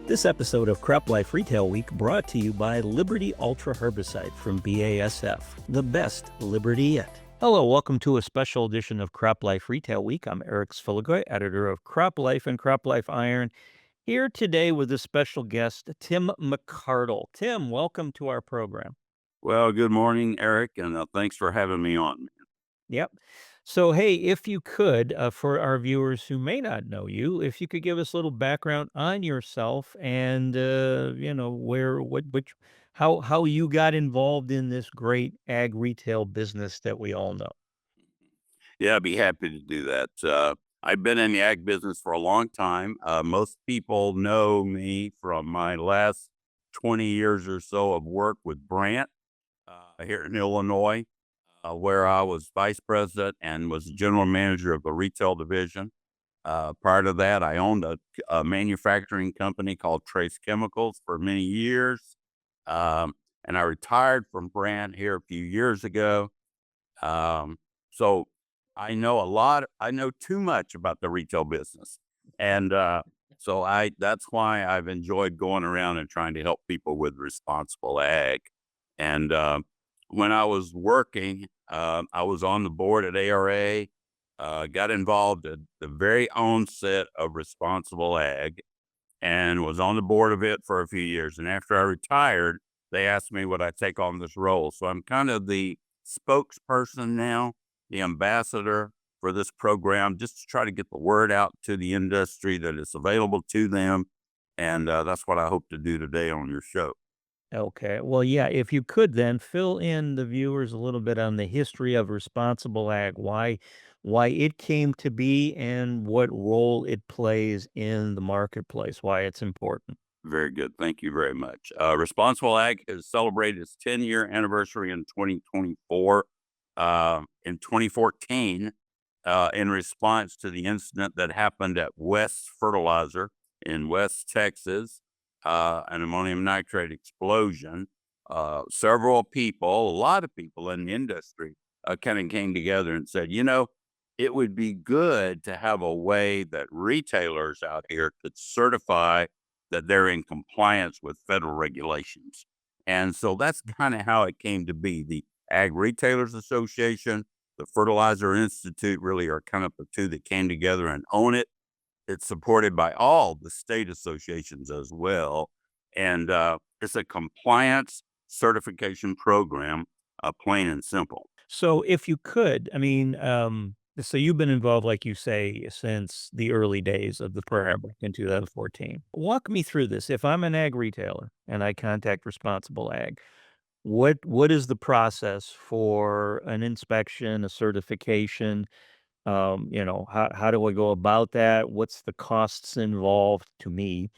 This episode of CropLife Retail Week brought to you by Liberty Ultra Herbicide from BASF, the best Liberty yet. Hello, welcome to a special edition of CropLife Retail Week. I'm Eric Sfiligoj, editor of CropLife and CropLife Iron, here today with a special guest, Tim McArdle. Tim, welcome to our program. Well, good morning, Eric, and thanks for having me on. Yep. So, hey, if you could, for our viewers who may not know you, if you could give us a little background on yourself and, where, how you got involved in this great ag retail business that we all know. Yeah, I'd be happy to do that. I've been in the ag business for a long time. Most people know me from my last 20 years or so of work with Brant here in Illinois, where I was vice president and was general manager of the retail division. Prior to that, I owned a manufacturing company called Trace Chemicals for many years. And I retired from Brant here a few years ago. So I know too much about the retail business. And that's why I've enjoyed going around and trying to help people with responsible ag. And when I was working, I was on the board at ARA, got involved at the very onset of responsible ag and was on the board of it for a few years. And after I retired, they asked me would I take on this role. So I'm kind of the spokesperson now, the ambassador for this program, just to try to get the word out to the industry that it's available to them. And that's what I hope to do today on your show. Okay. Well, yeah, if you could then fill in the viewers a little bit on the history of responsible ag, why it came to be and what role it plays in the marketplace, why it's important. Very good. Thank you very much. Responsible Ag has celebrated its 10-year anniversary in 2024. In 2014, in response to the incident that happened at West Fertilizer in West Texas, an ammonium nitrate explosion, several people, a lot of people in the industry, kind of came together and said, it would be good to have a way that retailers out here could certify that they're in compliance with federal regulations. And so that's kind of how it came to be. The Ag Retailers Association, the Fertilizer Institute really are kind of the two that came together and own it. It's supported by all the state associations as well. And it's a compliance certification program, plain and simple. So if you could, I mean, so you've been involved, like you say, since the early days of the program back in 2014. Walk me through this. If I'm an ag retailer and I contact Responsible Ag, what is the process for an inspection, a certification? How do I go about that? What's the costs involved to me?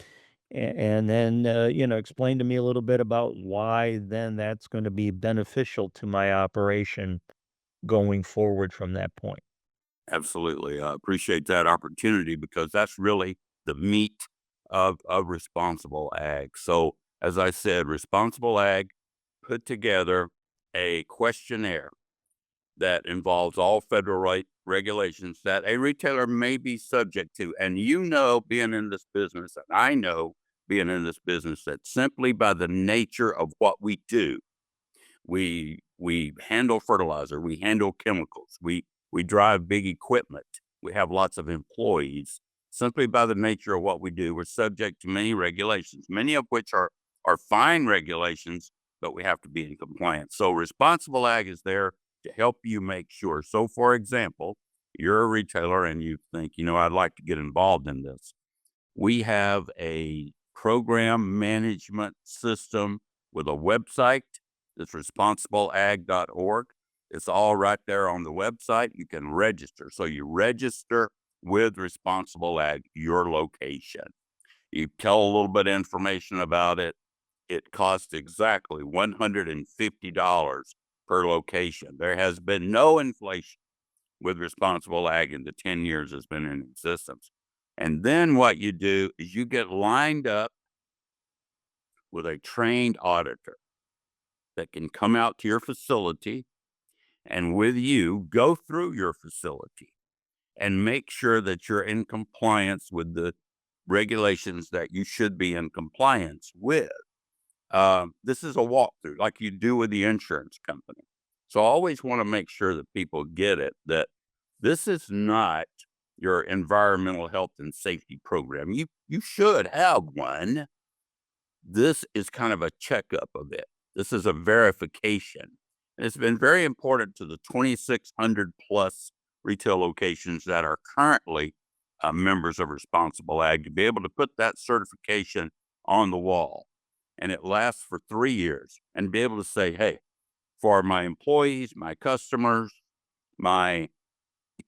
And then, explain to me a little bit about why then that's going to be beneficial to my operation going forward from that point. Absolutely. I appreciate that opportunity because that's really the meat of responsible ag. So, as I said, responsible ag put together a questionnaire that involves all federal regulations that a retailer may be subject to. And being in this business, and I know being in this business, that simply by the nature of what we do, we handle fertilizer, we handle chemicals, we drive big equipment, we have lots of employees. Simply by the nature of what we do, we're subject to many regulations, many of which are fine regulations, but we have to be in compliance. So responsible ag is there to help you make sure. So for example, you're a retailer and you think, I'd like to get involved in this. We have a program management system with a website. It's responsibleag.org. It's all right there on the website. You can register. So you register with Responsible Ag, your location. You tell a little bit of information about it. It costs exactly $150 per location. There has been no inflation with Responsible Ag in the 10 years it's been in existence. And then what you do is you get lined up with a trained auditor that can come out to your facility and with you go through your facility and make sure that you're in compliance with regulations that you should be in compliance with. This is a walkthrough like you do with the insurance company. So I always want to make sure that people get it that this is not your environmental health and safety program. You should have one. This is kind of a checkup of it. This is a verification. And it's been very important to the 2,600 plus retail locations that are currently members of Responsible Ag to be able to put that certification on the wall. And it lasts for 3 years and be able to say, hey, for my employees, my customers, my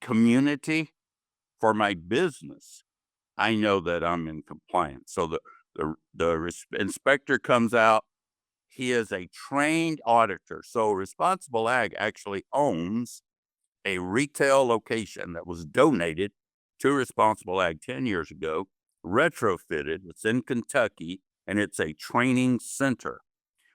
community, for my business, I know that I'm in compliance. So the inspector comes out. He is a trained auditor. So Responsible Ag actually owns a retail location that was donated to Responsible Ag 10 years ago, retrofitted. It's in Kentucky, and it's a training center.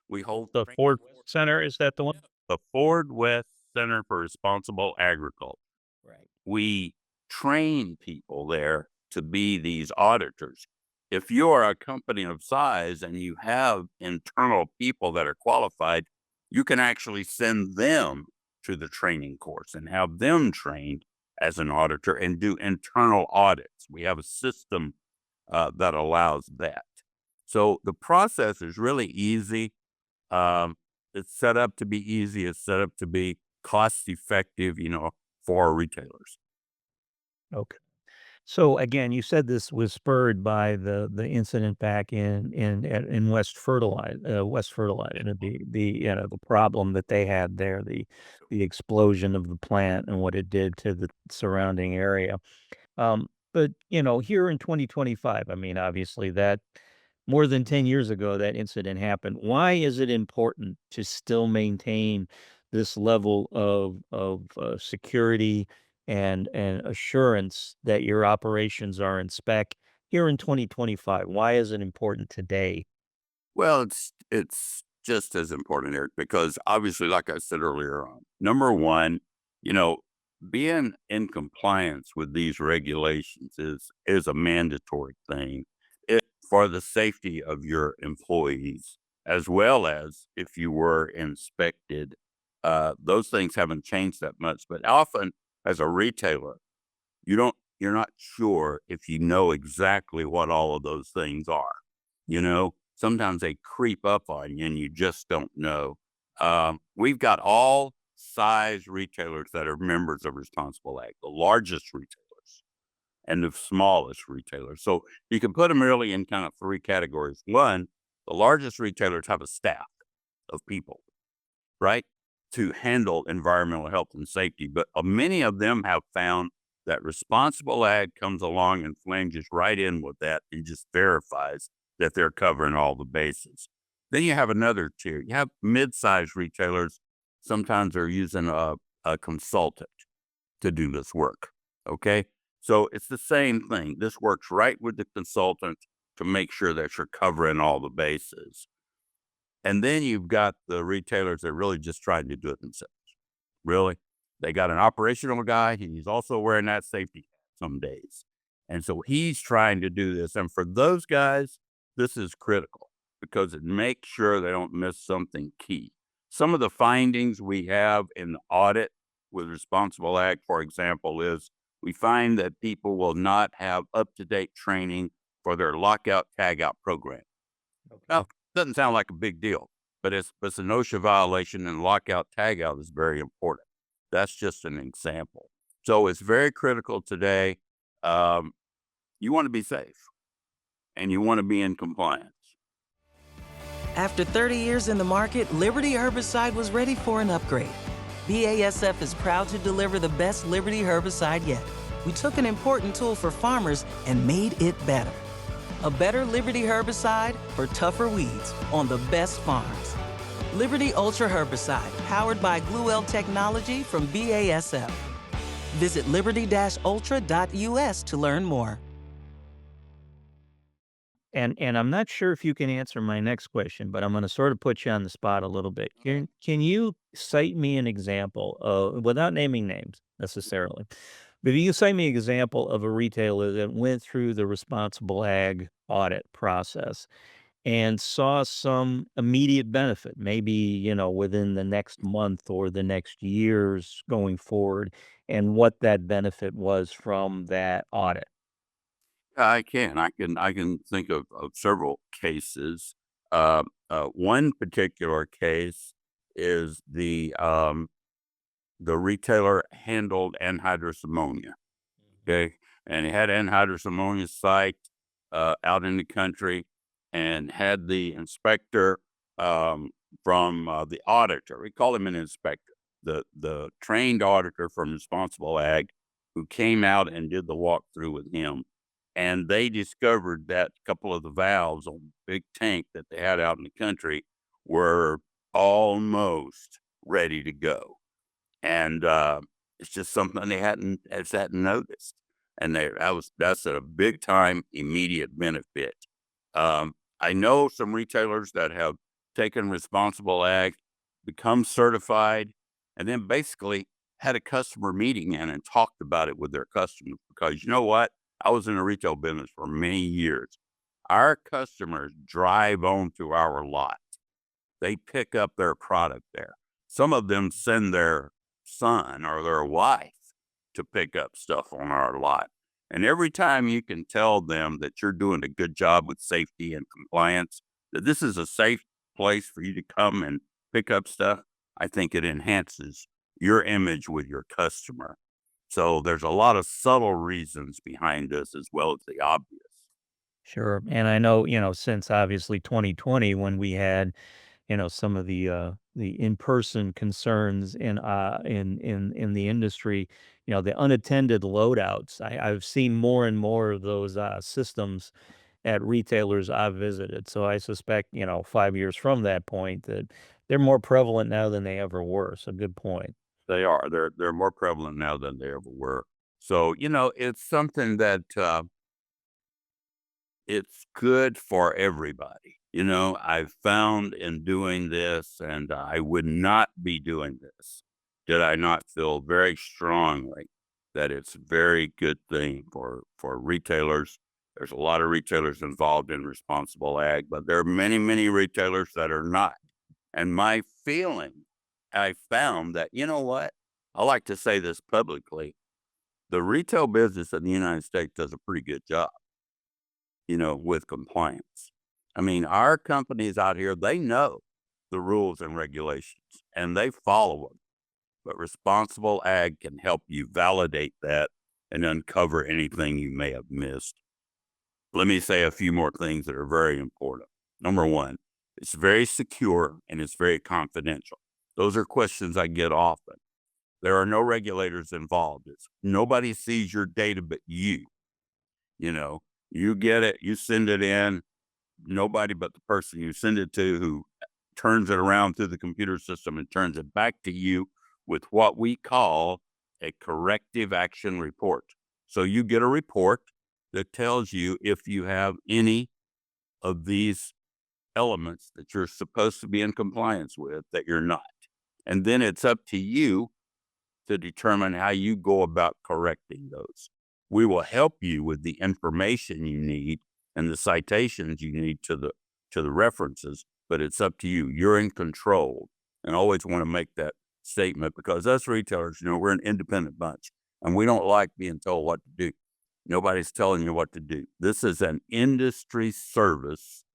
We hold The training Ford courses. Center, is that the one? The Ford West Center for Responsible Agriculture. Right. We train people there to be these auditors. If you are a company of size and you have internal people that are qualified, you can actually send them to the training course and have them trained as an auditor and do internal audits. We have a system that allows that. So the process is really easy. Um, it's set up to be easy. It's set up to be cost effective, for retailers. Okay. So again, you said this was spurred by the incident back in West Fertilizer, and the problem that they had there, the explosion of the plant and what it did to the surrounding area. But here in 2025, I mean, obviously that more than 10 years ago that incident happened. Why is it important to still maintain this level of security and assurance that your operations are in spec here in 2025? Why is it important today? Well, it's just as important, Eric, because obviously, like I said earlier on, number one, you know, being in compliance with these regulations is a mandatory thing for the safety of your employees, as well as if you were inspected. Those things haven't changed that much, but often as a retailer, you're not sure if you know exactly what all of those things are. Sometimes they creep up on you and you just don't know. We've got all size retailers that are members of Responsible Ag, the largest retailers and the smallest retailers. So you can put them really in kind of three categories. One, the largest retailers have a staff of people, right, to handle environmental health and safety. But many of them have found that Responsible Ag comes along and flanges right in with that and just verifies that they're covering all the bases. Then you have another tier. You have mid-sized retailers. Sometimes they're using a consultant to do this work. Okay. So it's the same thing. This works right with the consultant to make sure that you're covering all the bases. And then you've got the retailers that are really just trying to do it themselves. Really. They got an operational guy. He's also wearing that safety hat some days. And so he's trying to do this. And for those guys, this is critical because it makes sure they don't miss something key. Some of the findings we have in the audit with Responsible Ag, for example, is we find that people will not have up to date training for their lockout tagout program. Now, doesn't sound like a big deal, but it's an OSHA violation, and lockout tagout is very important. That's just an example. So it's very critical today. Um, you want to be safe and you want to be in compliance. After 30 years in the market, Liberty Herbicide was ready for an upgrade. BASF is proud to deliver the best Liberty herbicide yet. We took an important tool for farmers and made it better. A better Liberty herbicide for tougher weeds on the best farms. Liberty Ultra Herbicide, powered by Gluel technology from BASF. Visit liberty-ultra.us to learn more. And I'm not sure if you can answer my next question, but I'm gonna sort of put you on the spot a little bit. Can you cite me an example of, without naming names necessarily, But you cite me an example of a retailer that went through the responsible ag audit process and saw some immediate benefit, maybe, within the next month or the next years going forward, and what that benefit was from that audit. I can think of several cases. One particular case is the retailer handled anhydrous ammonia. Okay, and he had anhydrous ammonia site out in the country, and had the inspector from the auditor. We call him an inspector, the trained auditor from Responsible Ag, who came out and did the walkthrough with him, and they discovered that a couple of the valves on the big tank that they had out in the country were almost ready to go. And, it's just something they hadn't noticed, and that's a big time immediate benefit. I know some retailers that have taken responsible ag, become certified, and then basically had a customer meeting in and talked about it with their customers, because you know what? I was in the retail business for many years. Our customers drive onto our lot. They pick up their product there. Some of them send their son or their wife to pick up stuff on our lot. And every time you can tell them that you're doing a good job with safety and compliance, that this is a safe place for you to come and pick up stuff, I think it enhances your image with your customer. So there's a lot of subtle reasons behind this as well as the obvious. Sure. And I know, since obviously 2020 when we had, some of the in-person concerns in the industry, the unattended loadouts. I've seen more and more of those systems at retailers I've visited. So I suspect, 5 years from that point that they're more prevalent now than they ever were. So good point. They are. They're more prevalent now than they ever were. So, it's something that it's good for everybody. I've found in doing this, and I would not be doing this did I not feel very strongly that it's a very good thing for retailers. There's a lot of retailers involved in responsible ag, but there are many, many retailers that are not. And my feeling, I found that, you know what? I like to say this publicly. The retail business in the United States does a pretty good job, with compliance. I mean, our companies out here, they know the rules and regulations and they follow them. But responsible ag can help you validate that and uncover anything you may have missed. Let me say a few more things that are very important. Number one, it's very secure and it's very confidential. Those are questions I get often. There are no regulators involved. Nobody sees your data but you. You know, you get it, you send it in, nobody but the person you send it to, who turns it around through the computer system and turns it back to you with what we call a corrective action report. So you get a report that tells you if you have any of these elements that you're supposed to be in compliance with that you're not. And then it's up to you to determine how you go about correcting those. We will help you with the information you need and the citations you need to the references, but it's up to you. You're in control. And I always want to make that statement, because us retailers, we're an independent bunch and we don't like being told what to do. Nobody's telling you what to do. This is an industry service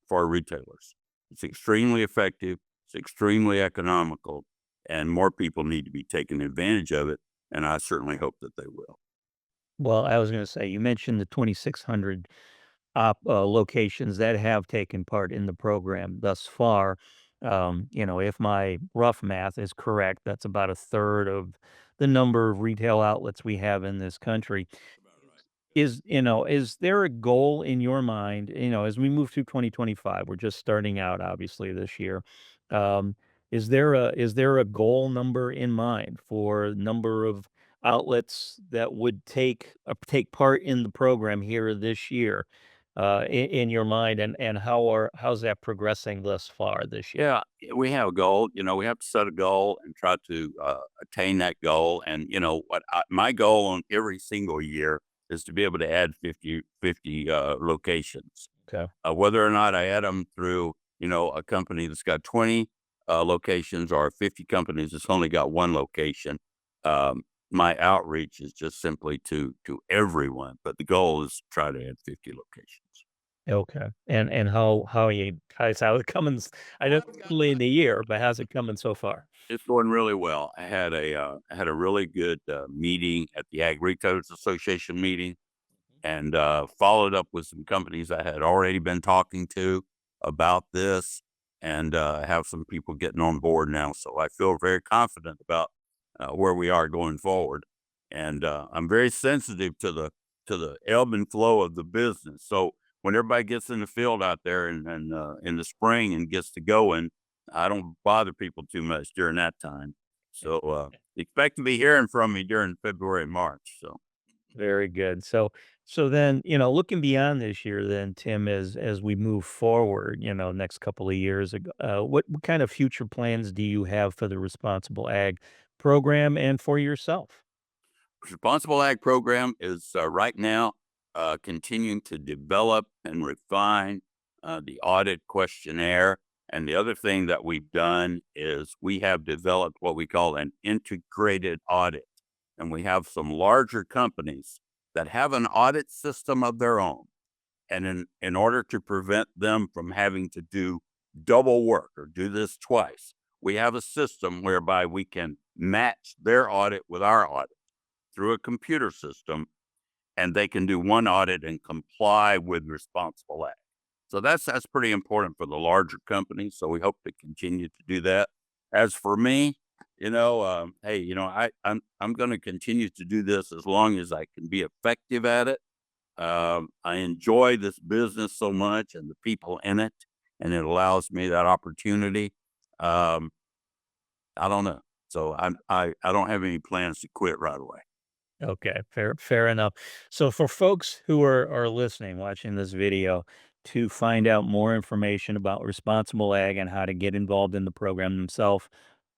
for retailers. It's extremely effective. It's extremely economical, and more people need to be taking advantage of it. And I certainly hope that they will. Well, I was going to say, you mentioned the 2,600 locations that have taken part in the program thus far. If my rough math is correct, that's about a third of the number of retail outlets we have in this country. Is there a goal in your mind, as we move through 2025, we're just starting out obviously this year. Um, is there a goal number in mind for number of outlets that would take part in the program here this year? in your mind, and how's that progressing thus far this year? Yeah, we have a goal. We have to set a goal and try to attain that goal. And my goal on every single year is to be able to add 50 locations. Okay. Whether or not I add them through, a company that's got 20 locations or 50 companies that's only got one location. My outreach is just simply to everyone, but the goal is to try to add 50 locations. Okay. And how it coming? I know it's early in the year, but how's it coming so far? It's going really well. I had a really good meeting at the Ag Retailers Association meeting, and followed up with some companies I had already been talking to about this, and have some people getting on board now. So I feel very confident about where we are going forward, and I'm very sensitive to the ebb and flow of the business. So when everybody gets in the field out there and in the spring and gets to going, I don't bother people too much during that time. So expect to be hearing from me during February and March. So. Very good. So then, looking beyond this year then, Tim, as we move forward, next couple of years, what kind of future plans do you have for the Responsible Ag program and for yourself? Responsible Ag program is right now continuing to develop and refine the audit questionnaire. And the other thing that we've done is we have developed what we call an integrated audit. And we have some larger companies that have an audit system of their own. And in order to prevent them from having to do double work or do this twice, we have a system whereby we can match their audit with our audit through a computer system, and they can do one audit and comply with Responsible Act. So that's pretty important for the larger companies. So we hope to continue to do that. As for me, hey, I'm going to continue to do this as long as I can be effective at it. I enjoy this business so much and the people in it, and it allows me that opportunity. Um, I don't know. So I don't have any plans to quit right away. Okay, fair enough. So for folks who are listening, watching this video, to find out more information about Responsible Ag and how to get involved in the program themselves,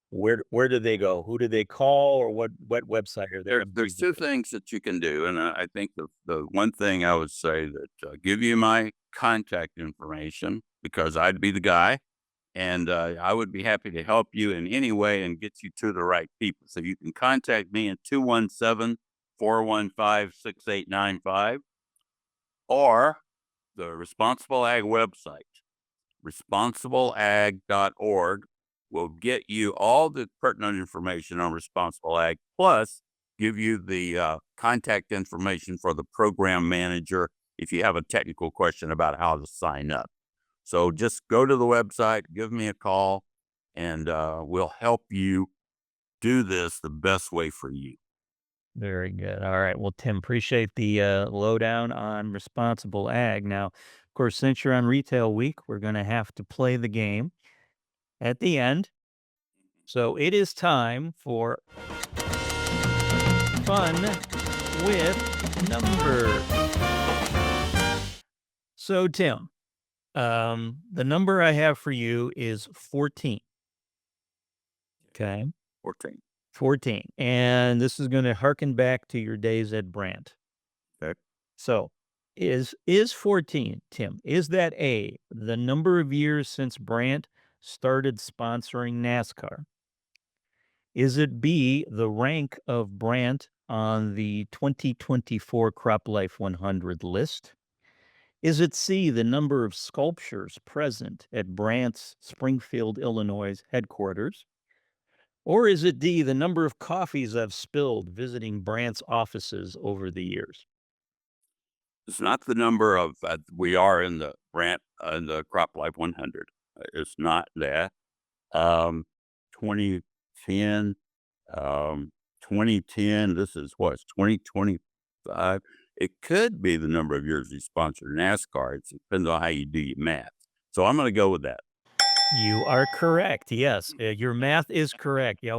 where do they go? Who do they call, or what website are they There, going to there's two visit? things that you can do, and I think the one thing I would say that give you my contact information because I'd be the guy, and I would be happy to help you in any way and get you to the right people. So you can contact me at 217-415-6895 or the Responsible Ag website. ResponsibleAg.org will get you all the pertinent information on Responsible Ag, plus give you the contact information for the program manager if you have a technical question about how to sign up. So just go to the website, give me a call, and we'll help you do this the best way for you. Very good. All right. Well, Tim, appreciate the lowdown on Responsible Ag. Now, of course, since you're on Retail Week, we're going to have to play the game at the end. So it is time for fun with number. So, Tim, the number I have for you is 14. Okay. 14. 14. And this is going to harken back to your days at Brandt. Okay. So, is 14, Tim, is that A, the number of years since Brandt started sponsoring NASCAR? Is it B, the rank of Brandt on the 2024 CropLife 100 list? Is it C, the number of sculptures present at Brandt's Springfield, Illinois headquarters? Or is it D, the number of coffees I've spilled visiting Brandt's offices over the years? It's not the number of we are in the Brant the Crop Life 100. It's not that. Um, 2010, 2010. This is what's 2025. It could be the number of years he sponsored NASCAR. It depends on how you do your math. So I'm going to go with that. You are correct. Yes, your math is correct. Yeah,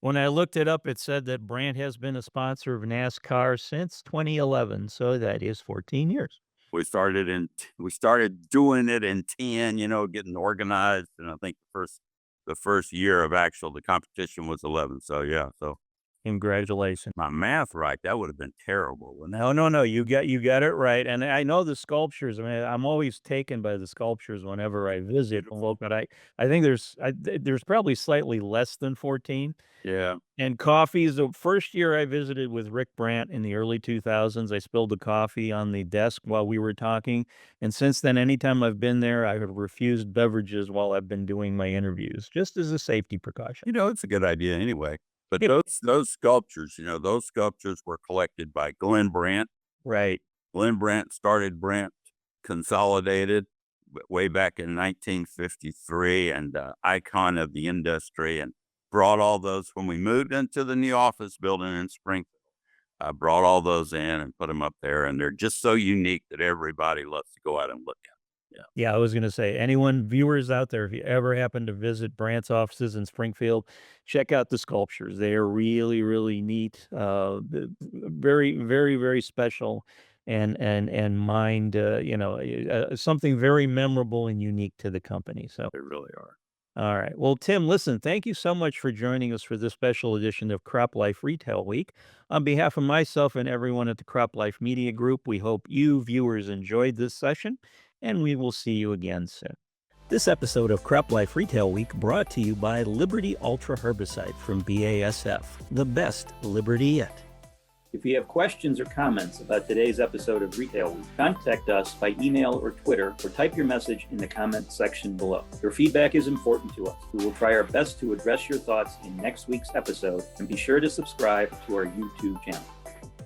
when I looked it up, it said that Brandt has been a sponsor of NASCAR since 2011, so that is 14 years. We started doing it in 10, getting organized, and I think the first year of the competition was 11. So yeah, so Congratulations. my math right, that would have been terrible, wouldn't it? No, no, no, you got it right, and I know the sculptures. I mean, I'm always taken by the sculptures whenever I visit, well, but I think there's probably slightly less than 14. Yeah. And coffees, the first year I visited with Rick Brandt in the early 2000s, I spilled the coffee on the desk while we were talking, and since then, anytime I've been there, I have refused beverages while I've been doing my interviews, just as a safety precaution. It's a good idea anyway. But Yep. those sculptures were collected by Glenn Brandt. Right. Glenn Brandt started Brandt Consolidated way back in 1953, and icon of the industry, and brought all those when we moved into the new office building in Springfield. I brought all those in and put them up there, and they're just so unique that everybody loves to go out and look at 'em. Yeah, I was gonna say, anyone viewers out there, if you ever happen to visit Brandt's offices in Springfield, check out the sculptures. They are really, really neat, very, very, very special, and mind, something very memorable and unique to the company. So, They really are. all right. Well, Tim, listen, thank you so much for joining us for this special edition of Crop Life Retail Week. On behalf of myself and everyone at the Crop Life Media Group, we hope you viewers enjoyed this session, and we will see you again soon. This episode of Crop Life Retail Week brought to you by Liberty Ultra Herbicide from BASF, the best Liberty yet. If you have questions or comments about today's episode of Retail Week, contact us by email or Twitter, or type your message in the comment section below. Your feedback is important to us. We will try our best to address your thoughts in next week's episode, and be sure to subscribe to our YouTube channel.